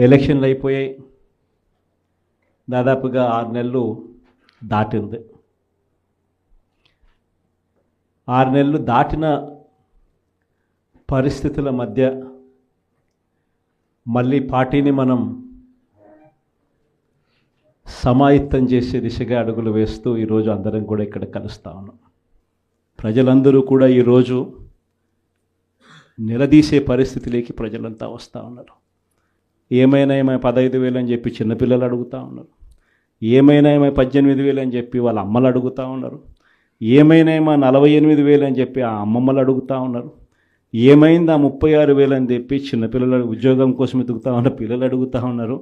ఎలక్షన్లు అయిపోయాయి. దాదాపుగా 6 నెలలు దాటింది. 6 నెలలు దాటిన పరిస్థితుల మధ్య మళ్ళీ పార్టీని మనం సమాయత్తం చేసే దిశగా అడుగులు వేస్తూ ఈరోజు అందరం కూడా ఇక్కడ కలుస్తూ ఉన్నాం. ప్రజలందరూ కూడా ఈరోజు నిలదీసే పరిస్థితిలోకి ప్రజలంతా వస్తూ ఉన్నారు. ఏమైనా 15,000 అని చెప్పి చిన్నపిల్లలు అడుగుతూ ఉన్నారు. ఏమైనా 18,000 అని చెప్పి వాళ్ళ అమ్మలు అడుగుతూ ఉన్నారు. ఏమైనా 48,000 అని చెప్పి ఆ అమ్మమ్మలు అడుగుతూ ఉన్నారు. ఏమైంది 36,000 అని చెప్పి చిన్నపిల్లలు ఉద్యోగం కోసం ఎదుగుతూ ఉన్న పిల్లలు అడుగుతూ ఉన్నారు.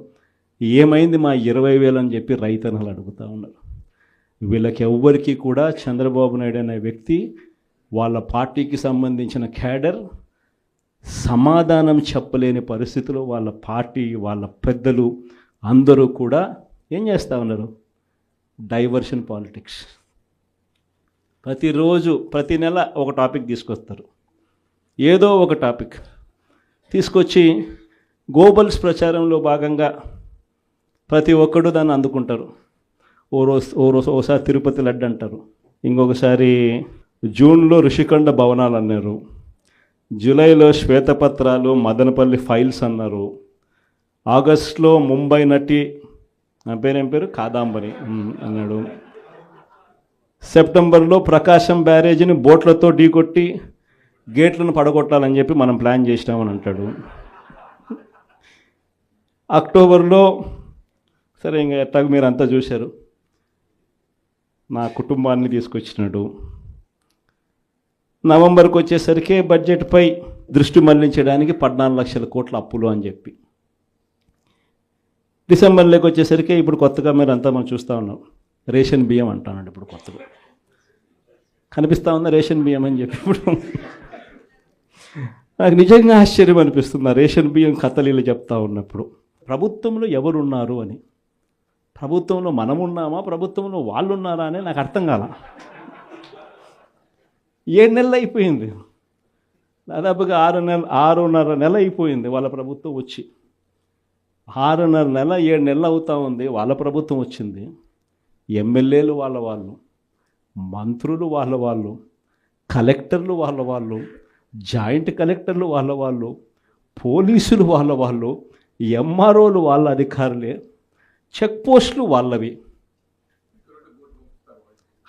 ఏమైంది 20,000 అని చెప్పి రైతన్నలు అడుగుతూ ఉన్నారు. వీళ్ళకి ఎవ్వరికీ కూడా చంద్రబాబు నాయుడు అనే వ్యక్తి, వాళ్ళ పార్టీకి సంబంధించిన క్యాడర్ సమాధానం చెప్పలేని పరిస్థితిలో వాళ్ళ పార్టీ, వాళ్ళ పెద్దలు అందరూ కూడా ఏం చేస్తూ ఉన్నారు? Diversion politics. ప్రతిరోజు ప్రతి నెల ఒక టాపిక్ తీసుకొస్తారు. ఏదో ఒక టాపిక్ తీసుకొచ్చి గోబల్స్ ప్రచారంలో భాగంగా ప్రతి ఒక్కడు దాన్ని అందుకుంటారు. ఓసారి తిరుపతి లడ్డు అంటారు, ఇంకొకసారి జూన్లో ఋషికొండ భవనాలు అన్నారు, జూలైలో శ్వేతపత్రాలు మదనపల్లి ఫైల్స్ అన్నారు, ఆగస్టులో ముంబై నటి నా పేరేం పేరు కాదాంబరి అన్నాడు, సెప్టెంబర్లో ప్రకాశం బ్యారేజీని బోట్లతో ఢీకొట్టి గేట్లను పడగొట్టాలని చెప్పి మనం ప్లాన్ చేసినామని అంటాడు. అక్టోబర్లో సరే ఇంకా ఎట్టాగ మీరు అంతా చూశారు, నా కుటుంబాన్ని తీసుకొచ్చినాడు. నవంబర్కి వచ్చేసరికి బడ్జెట్పై దృష్టి మళ్లించడానికి 14 లక్షల కోట్ల అప్పులు అని చెప్పి, డిసెంబర్లోకి వచ్చేసరికి ఇప్పుడు కొత్తగా మీరు అంతా మనం చూస్తూ ఉన్నాం, రేషన్ బియ్యం అంటానండి. ఇప్పుడు కొత్తగా కనిపిస్తూ ఉందా రేషన్ బియ్యం అని చెప్పి. ఇప్పుడు నాకు నిజంగా ఆశ్చర్యం అనిపిస్తుంది ఆ రేషన్ బియ్యం కథలీలు చెప్తా ఉన్నప్పుడు. ప్రభుత్వంలో ఎవరున్నారు అని, ప్రభుత్వంలో మనం ఉన్నామా, ప్రభుత్వంలో వాళ్ళు ఉన్నారా అని నాకు అర్థం కాల. 7 నెలలు అయిపోయింది, దాదాపుగా 6.5 నెల అయిపోయింది వాళ్ళ ప్రభుత్వం వచ్చి. 6.5 నెల 7 నెలలు అవుతూ ఉంది వాళ్ళ ప్రభుత్వం వచ్చింది. ఎమ్మెల్యేలు వాళ్ళు, మంత్రులు వాళ్ళు, కలెక్టర్లు వాళ్ళు, జాయింట్ కలెక్టర్లు వాళ్ళు, పోలీసులు వాళ్ళు, ఎంఆర్ఓలు వాళ్ళ అధికారులే, చెక్ పోస్టులు వాళ్ళవి,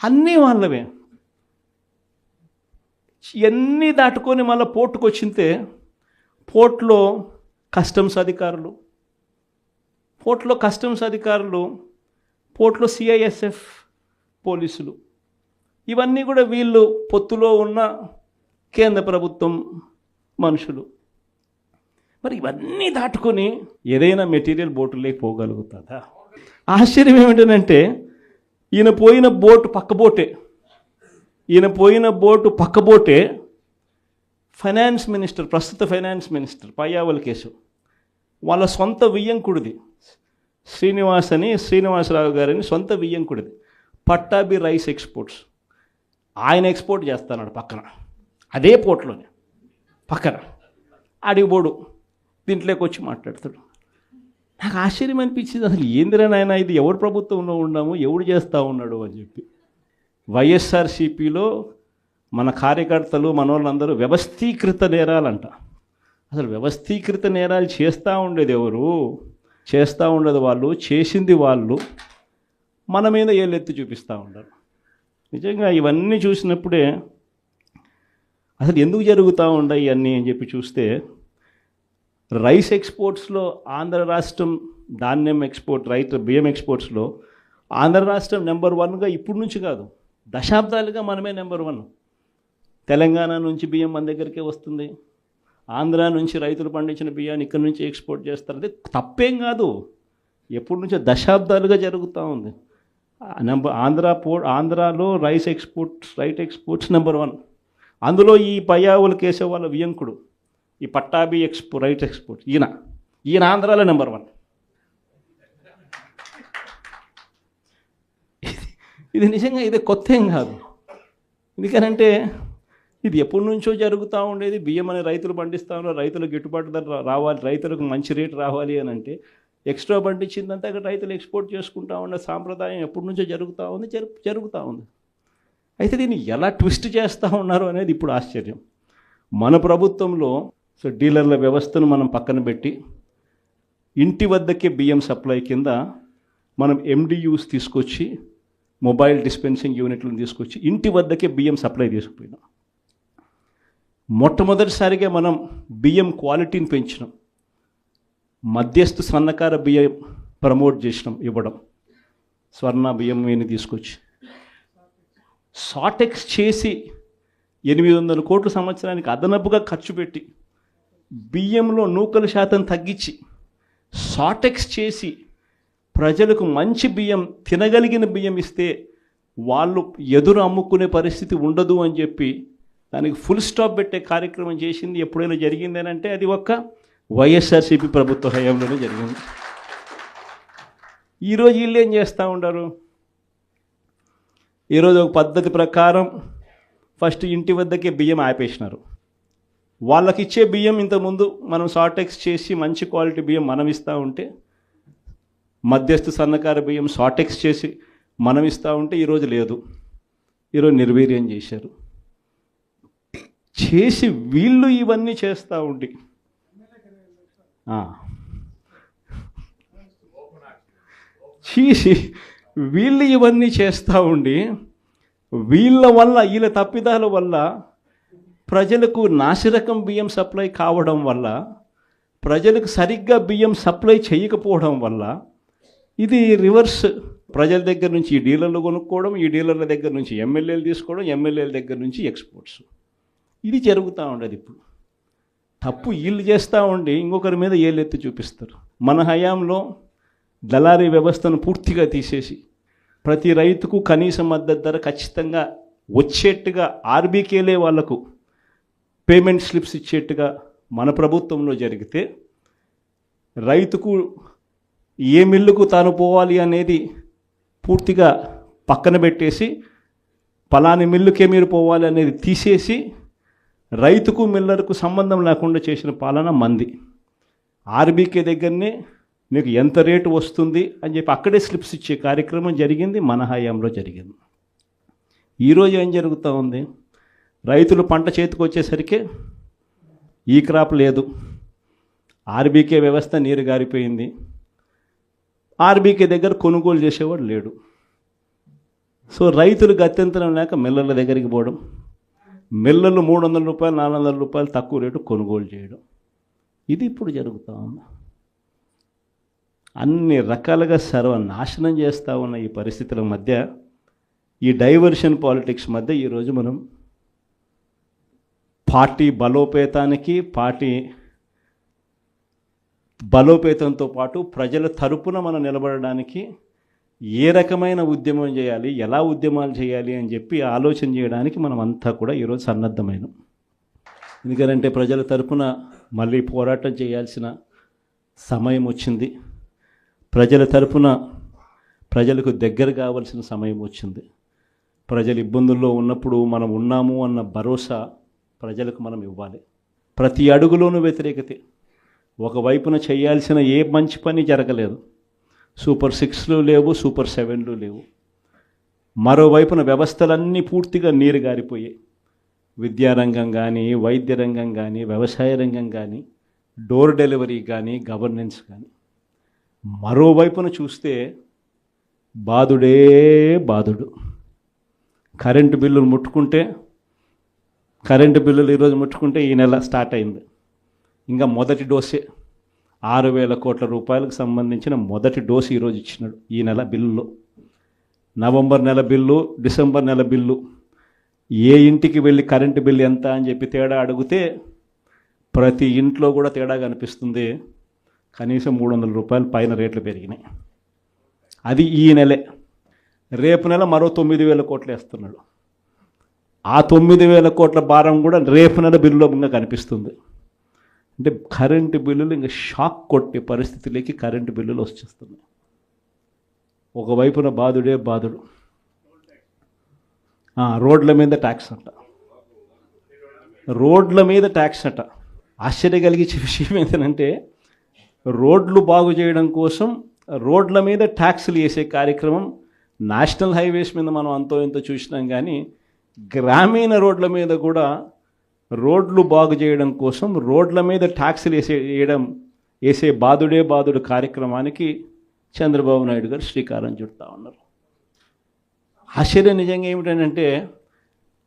అన్నీ వాళ్ళవే. ఇవన్నీ దాటుకొని మళ్ళీ పోర్టుకు వచ్చింతే పోర్టులో కస్టమ్స్ అధికారులు, పోర్టులో సిఐఎస్ఎఫ్ పోలీసులు, ఇవన్నీ కూడా వీళ్ళు పొత్తులో ఉన్న కేంద్ర ప్రభుత్వం మనుషులు. మరి ఇవన్నీ దాటుకొని ఏదైనా మెటీరియల్ బోటులోకి పోగలుగుతుందా? ఆశ్చర్యం ఏమిటంటే ఈయన పోయిన బోటు పక్క బోటే ఫైనాన్స్ మినిస్టర్, ప్రస్తుత ఫైనాన్స్ మినిస్టర్ పయ్యావుల కేసు వాళ్ళ సొంత వియ్యంకుడిది, శ్రీనివాసరావు గారిని సొంత వియ్యంకుడిది, పట్టాభి రైస్ ఎక్స్పోర్ట్స్. ఆయన ఎక్స్పోర్ట్ చేస్తున్నాడు పక్కన, అదే పోర్ట్లోనే పక్కన. అడిగిపోడు దీంట్లోకి వచ్చి మాట్లాడతాడు. నాకు ఆశ్చర్యం అనిపించింది, అసలు ఏందిరా నాయన ఇది, ఎవరు ప్రభుత్వంలో ఉన్నాము, ఎవడు చేస్తూ ఉన్నాడు అని చెప్పి. వైఎస్ఆర్సీపీలో మన కార్యకర్తలు మనోళ్ళందరూ వ్యవస్థీకృత నేరాలంట. అసలు వ్యవస్థీకృత నేరాలు చేస్తూ ఉండేది ఎవరు? చేస్తూ ఉండేది వాళ్ళు, చేసింది వాళ్ళు, మన మీద ఏళ్ళెత్తి చూపిస్తూ ఉంటారు. నిజంగా ఇవన్నీ చూసినప్పుడే అసలు ఎందుకు జరుగుతూ ఉన్నాయి ఇవన్నీ అని చెప్పి చూస్తే, రైస్ ఎక్స్పోర్ట్స్లో ఆంధ్ర రాష్ట్రం, ధాన్యం ఎక్స్పోర్ట్, బియ్యం ఎక్స్పోర్ట్స్లో ఆంధ్ర రాష్ట్రం నెంబర్ 1గా ఇప్పుడు నుంచి కాదు, దశాబ్దాలుగా మనమే నెంబర్ 1. తెలంగాణ నుంచి బియ్యం మన దగ్గరికే వస్తుంది, ఆంధ్ర నుంచి రైతులు పండించిన బియ్యాన్ని ఇక్కడి నుంచి ఎక్స్పోర్ట్ చేస్తారు. అది తప్పేం కాదు, ఎప్పటి నుంచో దశాబ్దాలుగా జరుగుతూ ఉంది. ఆంధ్రాలో రైట్ ఎక్స్పోర్ట్స్ నెంబర్ 1. అందులో ఈ పయ్యావుల కేసే వాళ్ళ వియంకుడు, ఈ పట్టాభి రైట్ ఎక్స్పోర్ట్, ఈయన ఆంధ్రాలో నెంబర్ 1. ఇది నిజంగా ఇదే కొత్త ఏం కాదు. ఎందుకనంటే ఇది ఎప్పటి నుంచో జరుగుతూ ఉండేది. బియ్యం అనే రైతులు పండిస్తూ ఉన్నారు, రైతులకు గిట్టుబాటు ధర రావాలి, రైతులకు మంచి రేటు రావాలి అని అంటే ఎక్స్ట్రా పండించిందంతా అక్కడ రైతులు ఎక్స్పోర్ట్ చేసుకుంటూ ఉండే సాంప్రదాయం ఎప్పటి నుంచో జరుగుతూ ఉంది, జరుగుతూ ఉంది. అయితే దీన్ని ఎలా ట్విస్ట్ చేస్తూ ఉన్నారు అనేది ఇప్పుడు ఆశ్చర్యం. మన ప్రభుత్వంలో డీలర్ల వ్యవస్థను మనం పక్కన పెట్టి ఇంటి వద్దకే బియ్యం సప్లై కింద మనం MDUs తీసుకొచ్చి, మొబైల్ డిస్పెన్సింగ్ యూనిట్లను తీసుకొచ్చి ఇంటి వద్దకే బియ్యం సప్లై తీసుకుపోయినాం. మొట్టమొదటిసారిగా మనం బియ్యం క్వాలిటీని పెంచినాం. మధ్యస్థ సన్నకార బియ్యం ప్రమోట్ చేసినాం, ఇవ్వడం, స్వర్ణ బియ్యం అని తీసుకొచ్చి షార్టెక్స్ చేసి 800 కోట్ల సంవత్సరానికి అదనపుగా ఖర్చు పెట్టి బియ్యంలో నూకల శాతం తగ్గించి షార్టెక్స్ చేసి ప్రజలకు మంచి బియ్యం, తినగలిగిన బియ్యం ఇస్తే వాళ్ళు ఎదురు అమ్ముకునే పరిస్థితి ఉండదు అని చెప్పి దానికి ఫుల్ స్టాప్ పెట్టే కార్యక్రమం చేసింది ఎప్పుడైనా జరిగింది అని అంటే అది ఒక్క వైఎస్ఆర్సీపీ ప్రభుత్వ హయాంలోనే జరిగింది. ఈరోజు వీళ్ళు ఏం చేస్తూ ఉంటారు? ఈరోజు ఒక పద్ధతి ప్రకారం ఫస్ట్ ఇంటి వద్దకే బియ్యం ఆపేసినారు. వాళ్ళకి ఇచ్చే బియ్యం ఇంతకుముందు మనం షార్టెక్స్ చేసి మంచి క్వాలిటీ బియ్యం మనం ఇస్తూ ఉంటే, మధ్యస్థ సన్నకార బియ్యం షార్టెక్స్ చేసి మనం ఇస్తూ ఉంటే ఈరోజు లేదు. ఈరోజు నిర్వీర్యం చేశారు. చేసి వీళ్ళు ఇవన్నీ చేస్తూ ఉండి చేసి వీళ్ళు ఇవన్నీ చేస్తూ ఉండి వీళ్ళ వల్ల, వీళ్ళ తప్పిదాల వల్ల ప్రజలకు నాసిరకం బియ్యం సప్లై కావడం వల్ల, ప్రజలకు సరిగ్గా బియ్యం సప్లై చేయకపోవడం వల్ల ఇది రివర్స్. ప్రజల దగ్గర నుంచి ఈ డీలర్లు కొనుక్కోవడం, ఈ డీలర్ల దగ్గర నుంచి ఎమ్మెల్యేలు తీసుకోవడం, ఎమ్మెల్యేల దగ్గర నుంచి ఎక్స్పోర్ట్స్. ఇది జరుగుతూ ఉండదు. ఇప్పుడు తప్పు వీళ్ళు చేస్తూ ఉండి ఇంకొకరి మీద ఏళ్ళెత్తి చూపిస్తారు. మన హయాంలో దళారీ వ్యవస్థను పూర్తిగా తీసేసి ప్రతి రైతుకు కనీస మద్దతు ధర ఖచ్చితంగా వచ్చేట్టుగా ఆర్బీకేలే వాళ్లకు పేమెంట్ స్లిప్స్ ఇచ్చేట్టుగా మన ప్రభుత్వంలో జరిగితే, రైతుకు ఏ మిల్లుకు తాను పోవాలి అనేది పూర్తిగా పక్కన పెట్టేసి పలాని మిల్లుకే మీరు పోవాలి అనేది తీసేసి రైతుకు మిల్లర్కు సంబంధం లేకుండా చేసిన పాలన మంది. ఆర్బీకే దగ్గరనే మీకు ఎంత రేటు వస్తుంది అని చెప్పి అక్కడే స్లిప్స్ ఇచ్చే కార్యక్రమం జరిగింది, మన హయాంలో జరిగింది. ఈరోజు ఏం జరుగుతూ ఉంది? రైతులు పంట చేతికి వచ్చేసరికి ఈ క్రాప్ లేదు, ఆర్బీకే వ్యవస్థ నీరు గారిపోయింది, ఆర్బీకే దగ్గర కొనుగోలు చేసేవాడు లేడు. సో రైతులు గత్యంతరం లేక మిల్లర్ల దగ్గరికి పోవడం, మిల్లర్లు 300 రూపాయలు 400 రూపాయలు తక్కువ రేటు కొనుగోలు చేయడం, ఇది ఇప్పుడు జరుగుతూ ఉంది. అన్ని రకాలుగా సర్వనాశనం చేస్తూ ఉన్న ఈ పరిస్థితుల మధ్య, ఈ డైవర్షన్ పాలిటిక్స్ మధ్య ఈరోజు మనం పార్టీ బలోపేతంతో పాటు ప్రజల తరపున మనం నిలబడడానికి ఏ రకమైన ఉద్యమం చేయాలి, ఎలా ఉద్యమాలు చేయాలి అని చెప్పి ఆలోచన చేయడానికి మనం అంతా కూడా ఈరోజు సన్నద్ధమైనాం. ఎందుకంటే ప్రజల తరపున మళ్ళీ పోరాటం చేయాల్సిన సమయం వచ్చింది. ప్రజల తరపున ప్రజలకు దగ్గర కావాల్సిన సమయం వచ్చింది. ప్రజలు ఇబ్బందుల్లో ఉన్నప్పుడు మనం ఉన్నాము అన్న భరోసా ప్రజలకు మనం ఇవ్వాలి. ప్రతి అడుగులోనూ వ్యతిరేకతే. ఒకవైపున చేయాల్సిన ఏ మంచి పని జరగలేదు. సూపర్ 6లు లేవు, సూపర్ 7లు లేవు. మరోవైపున వ్యవస్థలన్నీ పూర్తిగా నీరు గారిపోయాయి. విద్యారంగం కానీ, వైద్య రంగం కానీ, వ్యవసాయ రంగం కానీ, డోర్ డెలివరీ కానీ, గవర్నెన్స్ కానీ. మరోవైపున చూస్తే బాధుడే బాధుడు. కరెంటు బిల్లులు ఈరోజు ముట్టుకుంటే ఈ నెల స్టార్ట్ అయింది. ఇంకా మొదటి డోసే 6,000 కోట్ల రూపాయలకు సంబంధించిన మొదటి డోసు ఈరోజు ఇచ్చినాడు ఈ నెల బిల్లులో. నవంబర్ నెల బిల్లు, డిసెంబర్ నెల బిల్లు, ఏ ఇంటికి వెళ్ళి కరెంటు బిల్లు ఎంత అని చెప్పి తేడా అడిగితే ప్రతి ఇంట్లో కూడా తేడా కనిపిస్తుంది. కనీసం 300 రూపాయలు పైన రేట్లు పెరిగినాయి. అది ఈ నెలే. రేపు నెల మరో 9,000 కోట్లు వేస్తున్నాడు. ఆ 9,000 కోట్ల భారం కూడా రేపు నెల బిల్లులో ఇంకా కనిపిస్తుంది. అంటే కరెంటు బిల్లులు ఇంకా షాక్ కొట్టే పరిస్థితిలోకి కరెంటు బిల్లులు వచ్చేస్తున్నాయి. ఒకవైపున బాధుడే బాధుడు. రోడ్ల మీద ట్యాక్స్ అంట. రోడ్ల మీద ట్యాక్స్ అట. ఆశ్చర్య కలిగించే విషయం ఏంటంటే రోడ్లు బాగు చేయడం కోసం రోడ్ల మీద ట్యాక్సులు వేసే కార్యక్రమం నేషనల్ హైవేస్ మీద మనం అంతో ఎంతో చూసినాం, కానీ గ్రామీణ రోడ్ల మీద కూడా రోడ్లు బాగు చేయడం కోసం రోడ్ల మీద ట్యాక్సులు వేసే బాదుడు కార్యక్రమానికి చంద్రబాబు నాయుడు గారు శ్రీకారం చుడతా ఉన్నారు. ఆశ్చర్యం నిజంగా ఏమిటంటే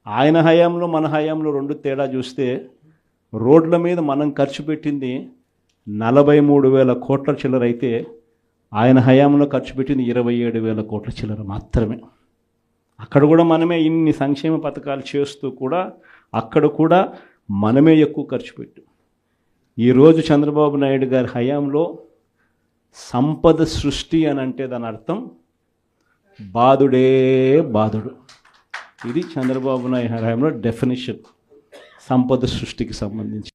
ఆయన హయాంలో మన హయాంలో రెండు తేడా చూస్తే రోడ్ల మీద మనం ఖర్చు పెట్టింది 43,000 కోట్ల చిల్లర అయితే ఆయన హయాంలో ఖర్చు పెట్టింది 27,000 కోట్ల చిల్లర మాత్రమే. అక్కడ కూడా మనమే ఇన్ని సంక్షేమ పథకాలు చేస్తూ కూడా అక్కడ కూడా మనమే ఎక్కువ ఖర్చు పెట్టాం. ఈరోజు చంద్రబాబు నాయుడు గారి హయాంలో సంపద సృష్టి అని అంటే దాని అర్థం బాదుడే బాదుడు. ఇది చంద్రబాబు నాయుడు హయాంలో డెఫినేషన్ సంపద సృష్టికి సంబంధించి.